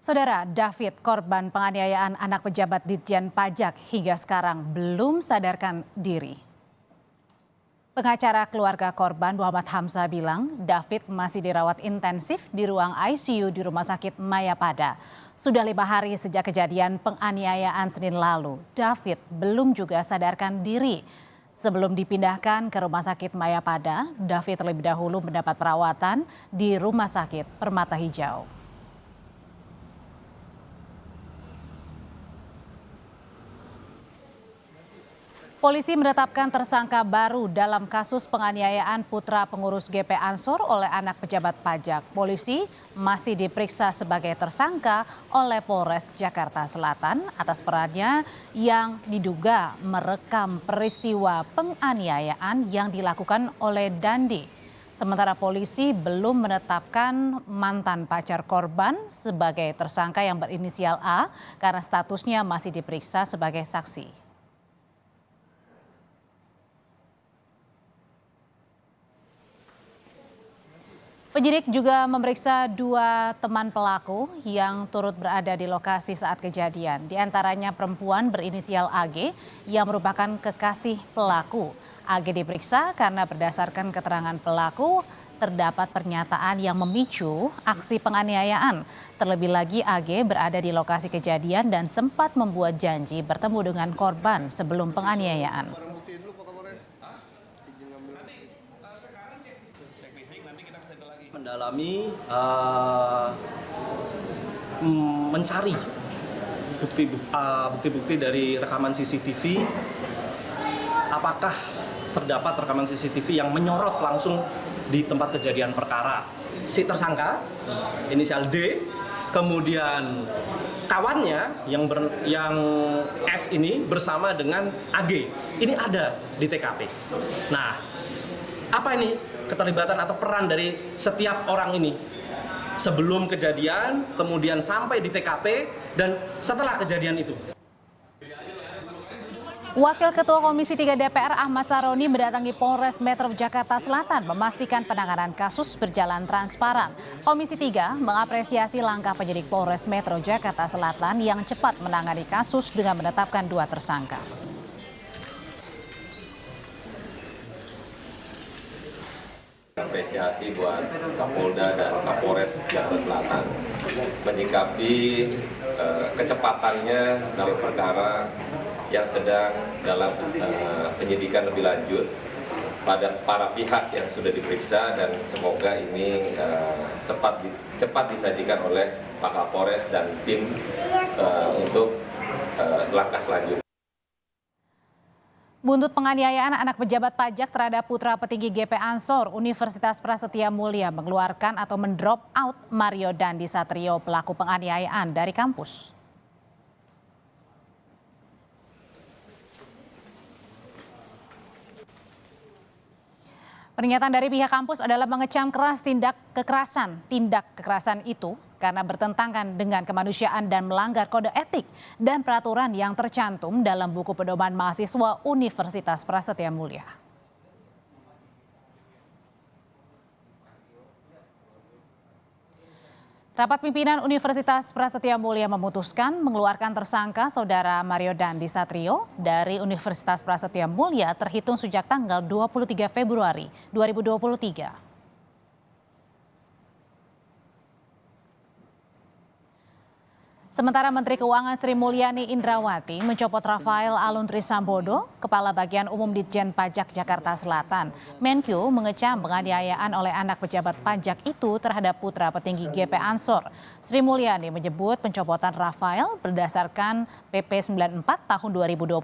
Saudara David, korban penganiayaan anak pejabat Ditjen Pajak hingga sekarang belum sadarkan diri. Pengacara keluarga korban Muhammad Hamzah bilang David masih dirawat intensif di ruang ICU di Rumah Sakit Mayapada. Sudah 5 hari sejak kejadian penganiayaan Senin lalu, David belum juga sadarkan diri. Sebelum dipindahkan ke Rumah Sakit Mayapada, David terlebih dahulu mendapat perawatan di Rumah Sakit Permata Hijau. Polisi menetapkan tersangka baru dalam kasus penganiayaan putra pengurus GP Ansor oleh anak pejabat pajak. Polisi masih diperiksa sebagai tersangka oleh Polres Jakarta Selatan atas perannya yang diduga merekam peristiwa penganiayaan yang dilakukan oleh Dandi. Sementara polisi belum menetapkan mantan pacar korban sebagai tersangka yang berinisial A karena statusnya masih diperiksa sebagai saksi. Penyidik juga memeriksa 2 teman pelaku yang turut berada di lokasi saat kejadian. Di antaranya perempuan berinisial AG yang merupakan kekasih pelaku. AG diperiksa karena berdasarkan keterangan pelaku terdapat pernyataan yang memicu aksi penganiayaan. Terlebih lagi AG berada di lokasi kejadian dan sempat membuat janji bertemu dengan korban sebelum penganiayaan. Mendalami, mencari bukti-bukti dari rekaman CCTV. Apakah terdapat rekaman CCTV yang menyorot langsung di tempat kejadian perkara? Si tersangka, inisial D, kemudian kawannya yang S ini bersama dengan AG, ini ada di TKP. Nah, apa ini keterlibatan atau peran dari setiap orang ini sebelum kejadian, kemudian sampai di TKP, dan setelah kejadian itu? Wakil Ketua Komisi 3 DPR Ahmad Saroni mendatangi Polres Metro Jakarta Selatan memastikan penanganan kasus berjalan transparan. Komisi 3 mengapresiasi langkah penyidik Polres Metro Jakarta Selatan yang cepat menangani kasus dengan menetapkan 2 tersangka. Apresiasi buat Kapolda dan Kapolres Jakarta Selatan menyikapi kecepatannya dalam perkara yang sedang dalam penyidikan lebih lanjut pada para pihak yang sudah diperiksa, dan semoga ini cepat disajikan oleh Pak Kapolres dan tim untuk langkah selanjutnya. Buntut penganiayaan anak pejabat pajak terhadap putra petinggi GP Ansor, Universitas Prasetya Mulia mengeluarkan atau mendrop out Mario Dandi Satrio, pelaku penganiayaan dari kampus. Pernyataan dari pihak kampus adalah mengecam keras tindak kekerasan itu karena bertentangan dengan kemanusiaan dan melanggar kode etik dan peraturan yang tercantum dalam buku pedoman mahasiswa Universitas Prasetya Mulia. Rapat pimpinan Universitas Prasetya Mulia memutuskan mengeluarkan tersangka Saudara Mario Dandi Satrio dari Universitas Prasetya Mulia terhitung sejak tanggal 23 Februari 2023. Sementara Menteri Keuangan Sri Mulyani Indrawati mencopot Rafael Aluntri Sambodo, Kepala Bagian Umum Ditjen Pajak Jakarta Selatan. Menkyu mengecam penganiayaan oleh anak pejabat pajak itu terhadap putra petinggi GP Ansor. Sri Mulyani menyebut pencopotan Rafael berdasarkan PP 94 tahun 2021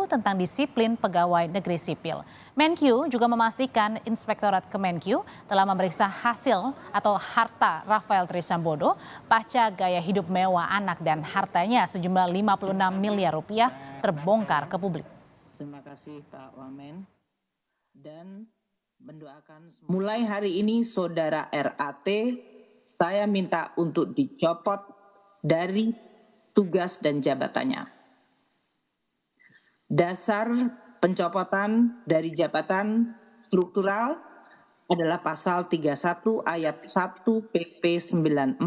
tentang disiplin pegawai negeri sipil. Menkyu juga memastikan Inspektorat Kemenkyu telah memeriksa hasil atau harta Rafael Trisambodo pasca gaya hidup mewah anak dan hartanya sejumlah 56 miliar rupiah terbongkar ke publik. Terima kasih Pak Wamen, dan mendoakan mulai hari ini Saudara RAT saya minta untuk dicopot dari tugas dan jabatannya. Dasar pencopotan dari jabatan struktural adalah pasal 31 ayat 1 PP 94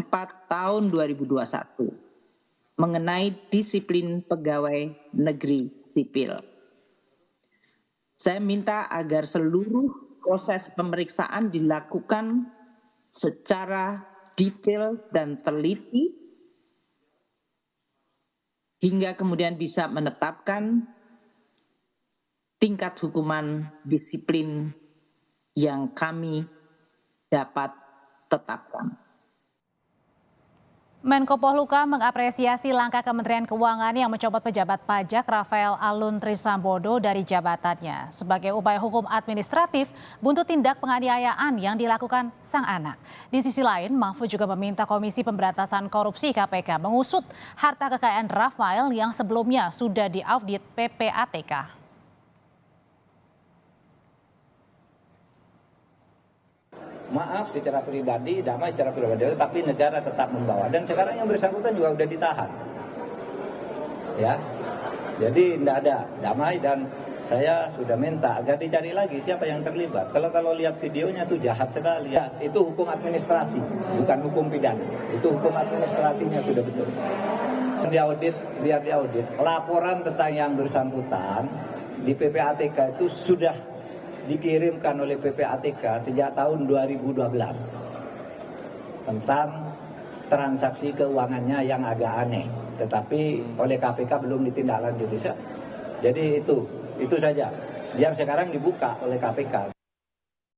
tahun 2021 mengenai disiplin pegawai negeri sipil. Saya minta agar seluruh proses pemeriksaan dilakukan secara detail dan teliti hingga kemudian bisa menetapkan tingkat hukuman disiplin yang kami dapat tetapkan. Menko Polhukam mengapresiasi langkah Kementerian Keuangan yang mencopot pejabat pajak Rafael Alun Trisambodo dari jabatannya sebagai upaya hukum administratif buntut tindak penganiayaan yang dilakukan sang anak. Di sisi lain, Mahfud juga meminta Komisi Pemberantasan Korupsi KPK mengusut harta kekayaan Rafael yang sebelumnya sudah diaudit PPATK. Maaf secara pribadi, damai secara pribadi, tapi negara tetap membawa. Dan sekarang yang bersangkutan juga sudah ditahan. Ya, jadi tidak ada damai dan saya sudah minta agar dicari lagi siapa yang terlibat. Kalau lihat videonya itu jahat sekali. Ya, itu hukum administrasi, bukan hukum pidana. Itu hukum administrasinya sudah betul. Biar diaudit. Laporan tentang yang bersangkutan di PPATK itu sudah dikirimkan oleh PPATK sejak tahun 2012 tentang transaksi keuangannya yang agak aneh, tetapi oleh KPK belum ditindaklanjuti. Jadi itu saja. Biar sekarang dibuka oleh KPK.